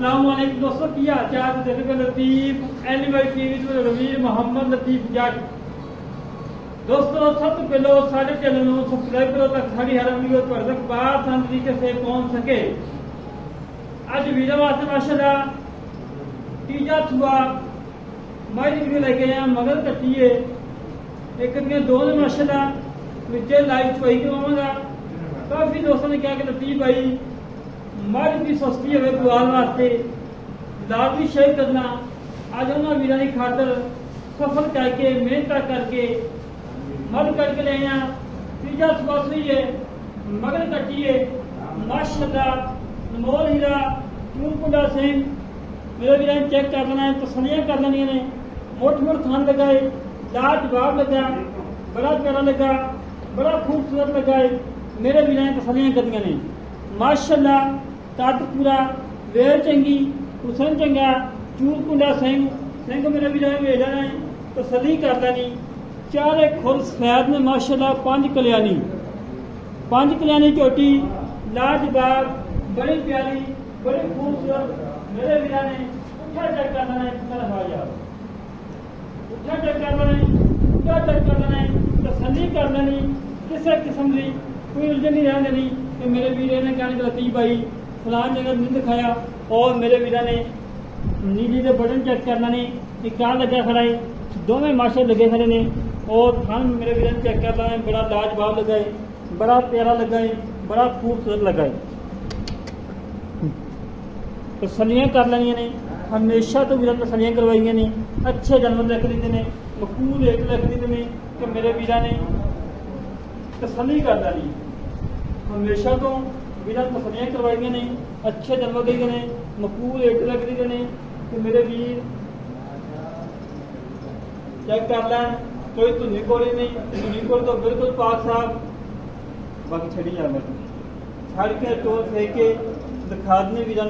अस्सलाम वालेकुम दोस्तों, की हाल चाल है? लतीफ एनिमल टीवी ਤੋਂ ਰਵੀਰ ਮੁਹੰਮਦ ਲਤੀਫ ਜੱਟ। दोस्तों सब तो पहले सारे चैनल को सब्सक्राइब करो ताकि सारी हर वीडियो पर तक आसान तरीके से पहुंच सके। आज वीडियो वास्ते माशाल्लाह तीजा छुआ माई वीडियो लेके आए, मगर कट्टिए एक दिन दो ने माशाल्लाह नीचे लाइव चुवाई करवाऊंगा। काफी दोस्तों ने कहा कि लतीफ भाई मज भी सस्ती है बुआल वास्ते लाभ भी शेयर करना। आज उन्होंने वीर की खातर सफर करके मेहनत करके मद करके ले आया। तीजा सुबह हुई है मगर कट्टी है माशाल्लाह अनमोल हीरा चूरकुंडा सिंह। मेरे वीर ने चेक कर लेना है, तसलियां कर लेनी ने। मोट मोट थान लगाए, लाजवाब लगा, बड़ा प्यारा लगा, बड़ा खूबसूरत लगा है। मेरे वीर ने तसलियां कर दी ने माशाल्लाह। कद पूरा, वेल चंगी, हुसन चंगा, चूरकुंडा सिंह सिंह मेरे वीर ने वेख लेना है, तसली कर लेनी। चारे खुर सफैद ने माशाल्लाह। पांच कल्याणी चोटी लाजवाब, बड़ी प्यारी, बड़ी खूबसूरत। मेरे वीर ने उठा चेक कर लेना है, उठा चेक कर लेना है, उठा चेक कर लेना है, तसली कर लेनी। किसी किस्म की कोई उलझन नहीं रहने देनी कि मेरे वीर ने कहने लतीफ भाई फलान जगह नहीं दिखाया। और मेरे वीर ने नीली के बटन चेक करना नहीं कि क्या लगा खड़ा है, दोवें माशे लगे खड़े ने। और थान मेरे वीर ने चेक करना है, बड़ा लाजवाब लगा है, बड़ा प्यारा लगा है, बड़ा खूबसूरत लगा है। तसलियां कर लेनिया ने, हमेशा तो वीर तसलियां करवाइया ने। अच्छे जानवर लिख दी ने, मकूल रेट लिख दी ने कि मेरे वीर ने तसली कर लेनी। हमेशा तो वीर तसलियां करवाइया ने, अच्छे जानवर दे ने, मकूल रेट लिख दी ने कि मेरे वीर चेक कर लैन। कोई धुनी कोड़ी नहीं, धुनी कोड़ी तो बिल्कुल पाक साहब। बाकी छड़ी जा छड़ के टोल फेंक के दिखा देने वीर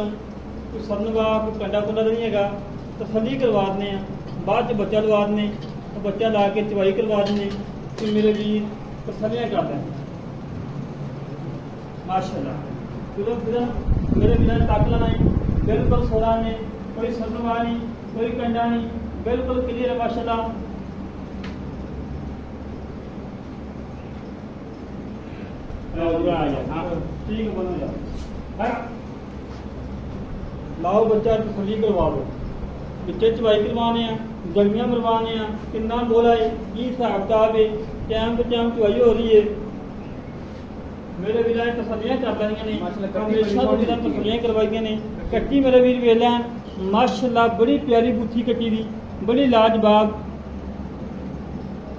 कोई सनवा कोई कंडा कुंडा नहीं है। तसली करवा देने, बाद बच्चा लवा देने, बच्चा ला के चवाई करवा देने कि मेरे वीर तसलियां कर दें माशाल्लाह। फिर मेरे वीर ने तक लेना है, बिल्कुल सोना ने, कोई सनवा नहीं, कोई कंडा नहीं, बिल्कुल क्लियर है माशाल्लाह। ठीक है, बनो जाओ, लाओ बच्चा तसली करवा लो। बच्चे चवाई करवाने, गर्मियां मरवाने, किन्ना बोला है, की हिसाब किताब है, टाइम तो टाइम चवाई हो रही है। मेरे वीर ने तसलियां कर लेनिया ने, हमेशा तो वीर तसलियां करवाइया ने। कट्टी मेरे वीर वेख लैन माशाल्लाह, बड़ी प्यारी बुथी कट्टी दी, बड़ी लाजवाब,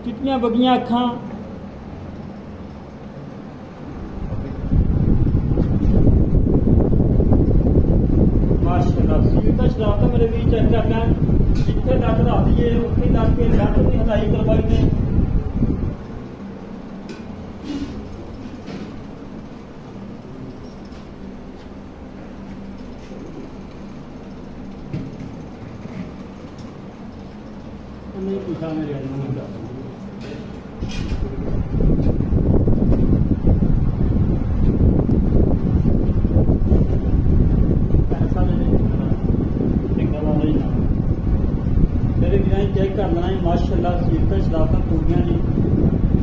चिट्टियां बगियां अखां, शराब मेरे भी चेक करना। जिथे दस रख दिए उत्थे दस के दस की हलाई करवाई ने। पूछा मेरे चेक कर लेना है माशाल्लाह। सीरत शराफत पूरियां ने,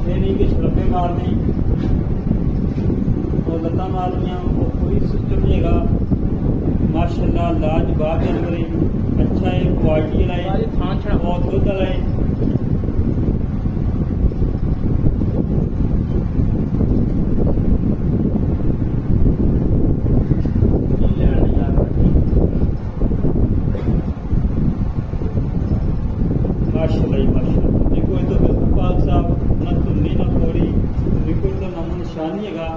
ये नहीं कि शरबे मारने और लत्ता मारनिया, और कोई सिस्टम नहीं है माशाल्लाह। लाजवाब जानवर है, अच्छा है, क्वालिटी वाला है और दुध वाला है। माशाल्लाह माशाल्लाह। देखो ये तो बिल्कुल पाक साहब, ना धुनी ना कोड़ी, बिल्कुल तो नामो निशान नहीं है।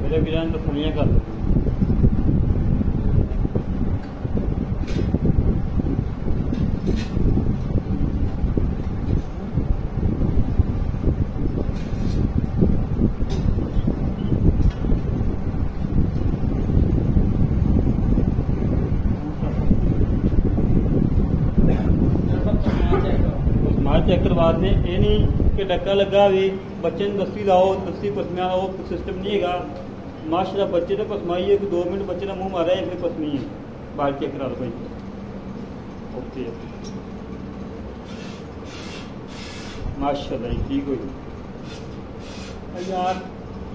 मेरे वीर ने तसलियां कर दी। बाल चेक करवाते हैं। ये नहीं कि डक्का लगा भी बच्चे ने दस्ती लाओ दस्ती पसमिया लाओ, सिस्टम नहीं है। माशाल्लाह बच्चे ने पसमाई है कि 2 मिनट बच्चे ने मुँह मारा है फिर पसमी है। बाल चेक करा लो भाई। ओके माशाल्लाह ठीक हो यार,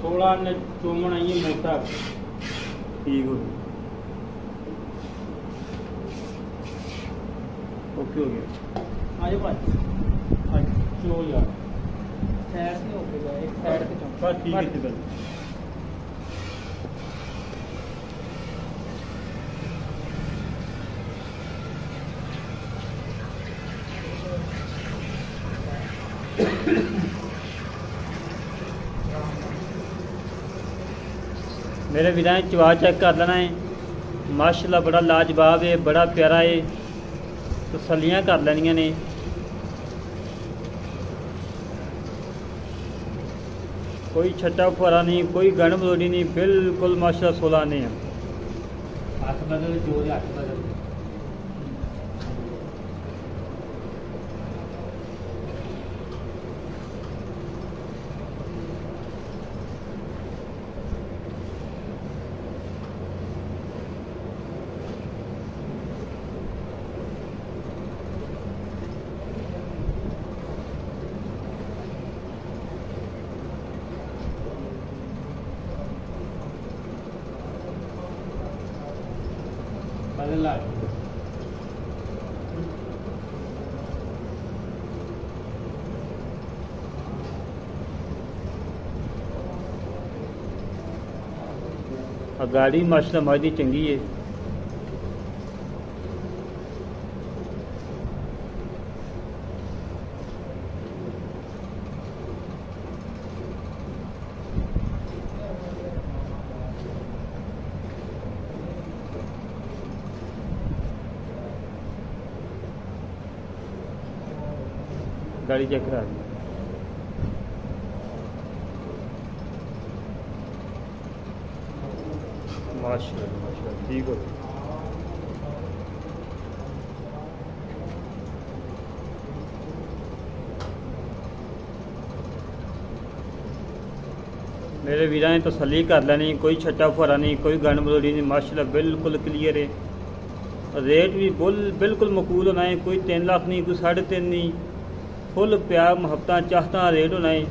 थोड़ा ने चूमन आई है मोटा ठीक हो गया। ओके हो गया। आजो भाई चलो यार साइड से हो गया, एक साइड पे चल बस ठीक है सिकल। मेरे वीरा चवा चेक कर लेना है। माशाल्लाह बड़ा लाजवाब है, बड़ा प्यारा है। तसल्लियाँ कर लैनियां ने। कोई छट्टा फुहारा नहीं, कोई गन बलोड़ी नहीं, बिल्कुल माशाल्लाह 16 ने है। 8 बदल जो 8 बदल बदल ला गाड़ी माशाल्लाह मादी चंगी है। गाड़ी चेक करा दी। माशाल्लाह माशाल्लाह ठीक हो। मेरे वीरा ने तसल्ली कर लेनी, कोई छट्टा फुहारा नहीं, कोई गन बलोड़ी नहीं। माशाल्लाह बिल्कुल क्लियर है। रेट भी बिल्कुल मकबूल होना है। कोई 3 लाख नहीं, कोई 3.5 नहीं, फुल प्यार मुहब्बत चाहता रेट होना है।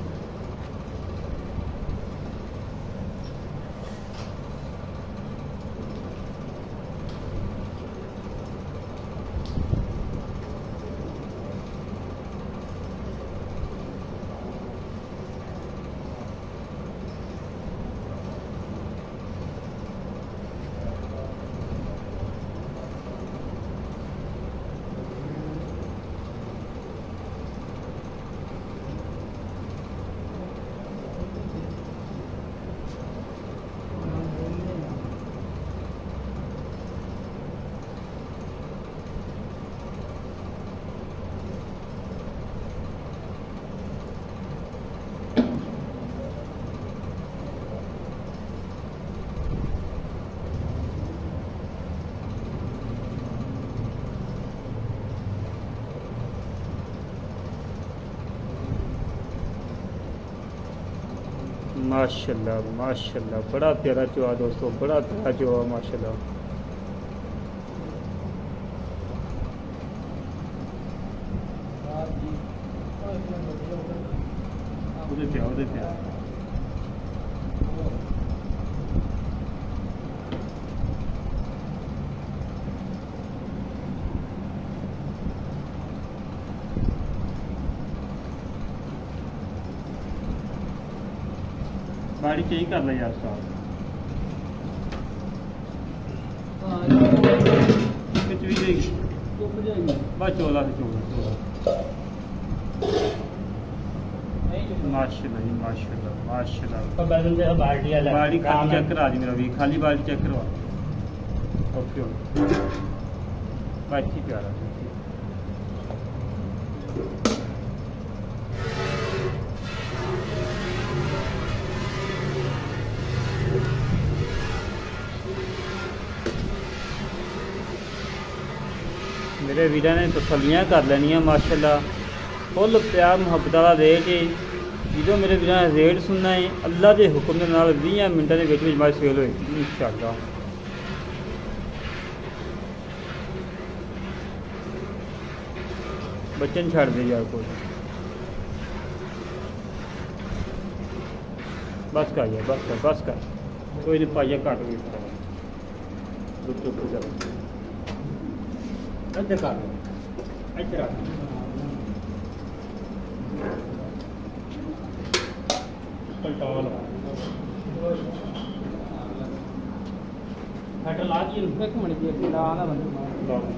माशाल्लाह माशाल्लाह बड़ा प्यारा चुहा दोस्तों, बड़ा प्यारा चुहा माशाल्लाह। उधर पे गाड़ी चेंज कर लो यार साहब। कुछ भी देगी बस 14 से 14 माशाल्लाह जी माशाल्लाह माशाल्लाह। बाल्टी खाली चेक करा दी मेरा भी, खाली बाल्टी चेक करवा। ओके बात ठीक प्यारा। मेरे वीरा ने तसल्लियाँ कर लैनियां माशाल्लाह। फुल प्यार मुहब्बत वाला रेट है। जो मेरे बिना रेट सुनना है अल्लाह के हुक्म के नाल 20 मिनटों के विच मारी सेल होएगी इंशाअल्लाह। बच्चे नहीं छड़ दे यार कोई, बस कर यार बस कर कोई नहीं पाइया घट भी इधर कर इधर पलटाल फट ला दी एक मिनट की ला ना बंद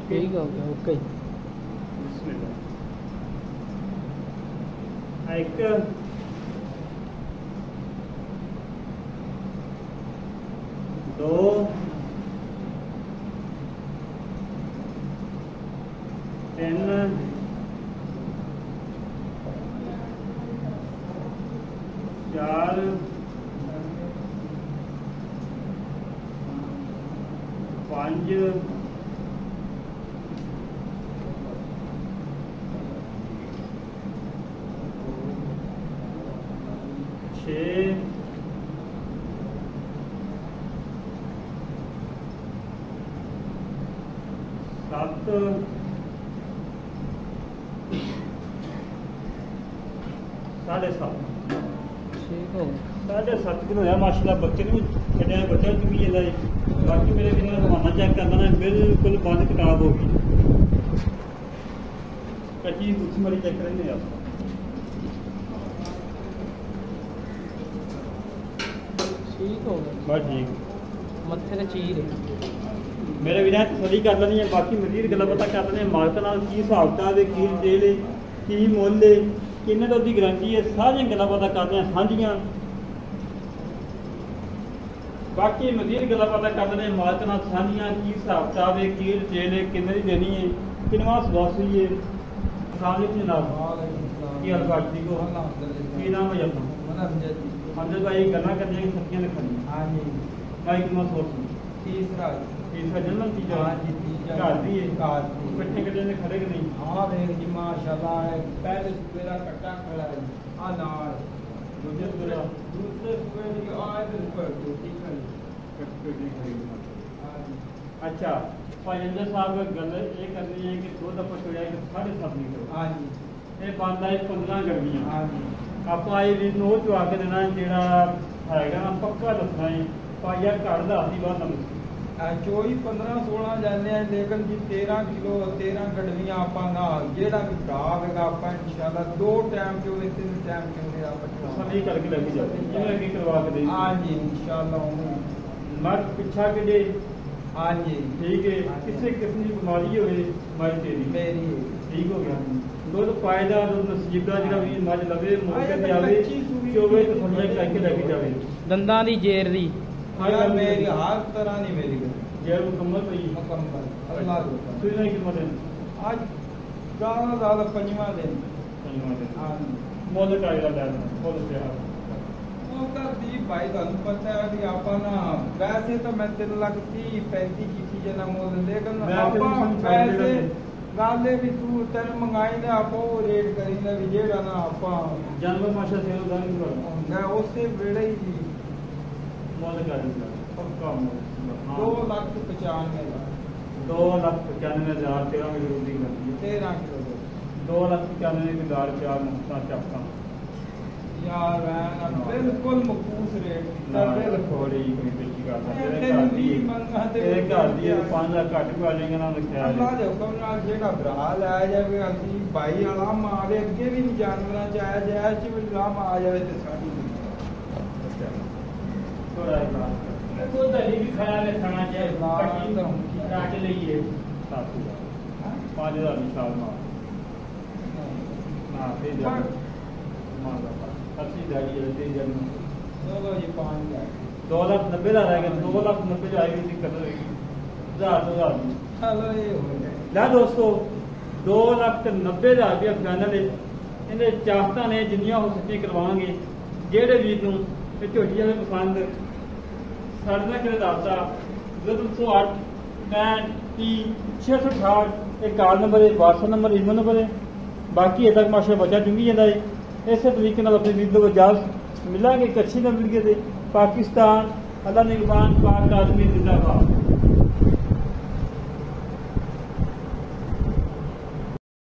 ठीक हो गया ओके। एक दो तीन चार पांच छः सात साढ़े सात ठीक हो साढ़े 7 किलो है माशाल्लाह। बच्चे ने छड़िया बच्चा चुकी जाता है। बाकी मेरे बिना रवाना चेक करना है बिल्कुल बंद किताब होगी कच्ची दूसरी वाली चेक करेंगे आप। ठीक हो गया बस ठीक मत्थे ते चीर है। मेरे बिना तसली कर लेनी है। बाकी मजीद गल्लां पता कर लेने मालक नाल की हिसाब किताब है की डिटेल है की मुੱਲ है किन्ने दा उसकी गारंटी है सारियां गल्लां पता करदे हैं साझियां। बाकी मजीद गल्लां पता कर लेने मालक नाल साझियां की हिसाब किताब है की डिटेल है किन्ने दी देनी है किनवा सवास हुई है। साले जनाब की हाल बात ठीक हो की नाम है अपना हमदर्द भाई गल्लां करने की सच्चियां लिखनी। हाँ जी भाई कितना सोच तीसरा जन्म तीजा हाँ जी तीसरा घर दी है कार कट्ठे कट्ठे ने खड़े कि नहीं। हाँ देख जी माशाल्लाह है पहले सुबह कट्टा खड़ा है आ नाल दूसरे पूरा दूसरे सुबह की आज ऊपर रोटी खड़ी कट्ठे खड़े। हाँ जी अच्छा भाईंदर साहब गल ये करनी है कि 2 दफा चढ़िया कि 7.5 लीटर हाँ जी ये बनता है 15 गर्मियां। हाँ जी ਆਪਾਂ ਇਹ ਵੀ ਨੋ ਚਵਾ ਕੇ ਦੇਣਾ ਜਿਹੜਾ ਹੈਗਾ ਨਾ ਪੱਕਾ ਦੱਸਣਾ ਹੈ ਪਾਈਆ ਘੜ ਦਾ ਆਦੀ ਬਾਤ ਨੂੰ 24 15 16 जाने हैं लेकिन जी 13 गड्डियां ਆਪਾਂ ਨਾਲ ਜਿਹੜਾ ਵੀ ਦਾਗ ਹੈਗਾ ਆਪਾਂ ਇਨਸ਼ਾਅੱਲਾ 2 ਟਾਈਮ ਕਿਉਂ ਨਹੀਂ 3 ਟਾਈਮ ਕਿਉਂ ਨਹੀਂ ਆਪਾਂ ਸਭੀ ਕਰਕੇ ਲੱਗੀ ਜਾਂਦੀ ਜਿਵੇਂ ਕਿ ਕਰਵਾ ਕੇ ਦੇ। हाँ जी इंशाअल्लाह ਮਰ ਪਿੱਛਾ ਕੇ ਦੇ। हाँ जी ठीक है किसी किस्म की बीमारी होए मज तेरी मेरी ठीक हो गया दुध पायदार दुध नसीब का ਜਿਹੜਾ ਵੀ ਮੱਝ ਲਵੇ ਮੌਕੇ ਤੇ ਆਵੇ ਕੱਚੀ ਸੂਈ ਚੋਵੇ ਤੇ ਥੋੜਾ ਕਰਕੇ ਲੈ ਕੇ ਜਾਵੇ। ਦੰਦਾਂ ਦੀ ਜੇਰ ਦੀ यार मेरी हर तरह नहीं मेरी ਜੇਰ ਮੁਕੰਮਲ ਪਈ मुकम्मल अल्लाह की कसम। ਤੁਸੀਂ ਨਹੀਂ ਕਿਸਮਤ ਹੈ आज ज्यादा पंजवा दिन ਧੰਨਵਾਦ हाँ जी ਮੁੱਲ ਕਾਇਦਾ ਲੈਣਾ ਮੁੱਲ ਪਿਆਰ ਉਹ ਕਰਦੀ ਭਾਈ ਤੁਹਾਨੂੰ ਪਤਾ ਹੈ ਵੀ ਆਪਾਂ ਨਾ ਵੈਸੇ ਤਾਂ ਮੈਂ 3 ਲੱਖ 30 35 ਕੀਤੀ ਜਨਾ ਮੁੱਲ ਲੇਕਿਨ ਆਪਾਂ ਵੈਸੇ गाले भी तू तेन मंगाई ने आप रेट करी ने भी जेड़ा ना आप जानवर माशा से उदान कर मैं उससे वेड़े ही थी मोल कर पक्का मोल 2,95,000 2,95,000 13 में जरूरी करती है 13 किलो 2,95,000 चार मुफ्ता चपका यार मैं बिल्कुल मकबूस रेट ना थोड़ी कोई बेची करता तेरे भी मंगा ते तेरे घर दी 5 लाख घट भी आ जाएंगे ना लिखा अल्लाह दे हुक्म नाल जेड़ा भरा लै जावे असली भाई वाला मारे अगे भी नहीं जानवरां च आया जाए च भी लाम आ जावे ते साडी थोड़ा इलाज तो दही भी खाया ले खाना चाहिए कटी काट लईए 7,000 5,000 साल मार ना फिर मार 80 दाड़ी है तेरी जन्म चलो जी 5 लाख 2,90,000 ਦਾ ਰਹਿ ਗਿਆ 2,90,000 ਆਏਗੀ ਦਿੱਕਤ ਹੋਏਗੀ 1000 ਦੀ चलो ये हो गया ਲੈ ਦੋਸਤੋ 2,90,000 ਰੁਪਏ ਫਾਈਨਲ ਇਹਦੇ ਚਾਹਤਾਂ ਨੇ ਜਿੰਨੀਆਂ ਹੋ ਸੱਚੀ ਕਰਵਾਵਾਂਗੇ। ਜਿਹੜੇ ਵੀਰ ਨੂੰ ਇਹ ਝੋਟੀ ਜਾਵੇ ਪਸੰਦ ਸਾਡੇ ਨਾਲ ਕਿਹੜੇ ਦੱਸਦਾ 008 35 668 ਇਹ ਕਾਲ ਨੰਬਰ ਹੈ, WhatsApp ਨੰਬਰ, ਈਮੇਲ ਨੰਬਰ ਹੈ। ਬਾਕੀ ਇਹ ਤੱਕ ਮਾਸ਼ਾ ਬੱਚਾ ਚੁੰਗੀ ਜਾਂਦਾ ਹੈ। ਇਸੇ ਤਰੀਕੇ ਨਾਲ ਆਪਣੇ ਵੀਰ ਨੂੰ ਇਜਾਜ਼ਤ ਮਿਲਾਂਗੇ ਇੱਕ ਅੱਛੀ ਨਵੀਂ ਵੀਡੀਓ ਦੇ। ਪਾਕਿਸਤਾਨ ਅੱਲਾ ਨਿਗਬਾਨ ਪਾਕ ਆਦਮੀ ਜ਼ਿੰਦਾਬਾਦ।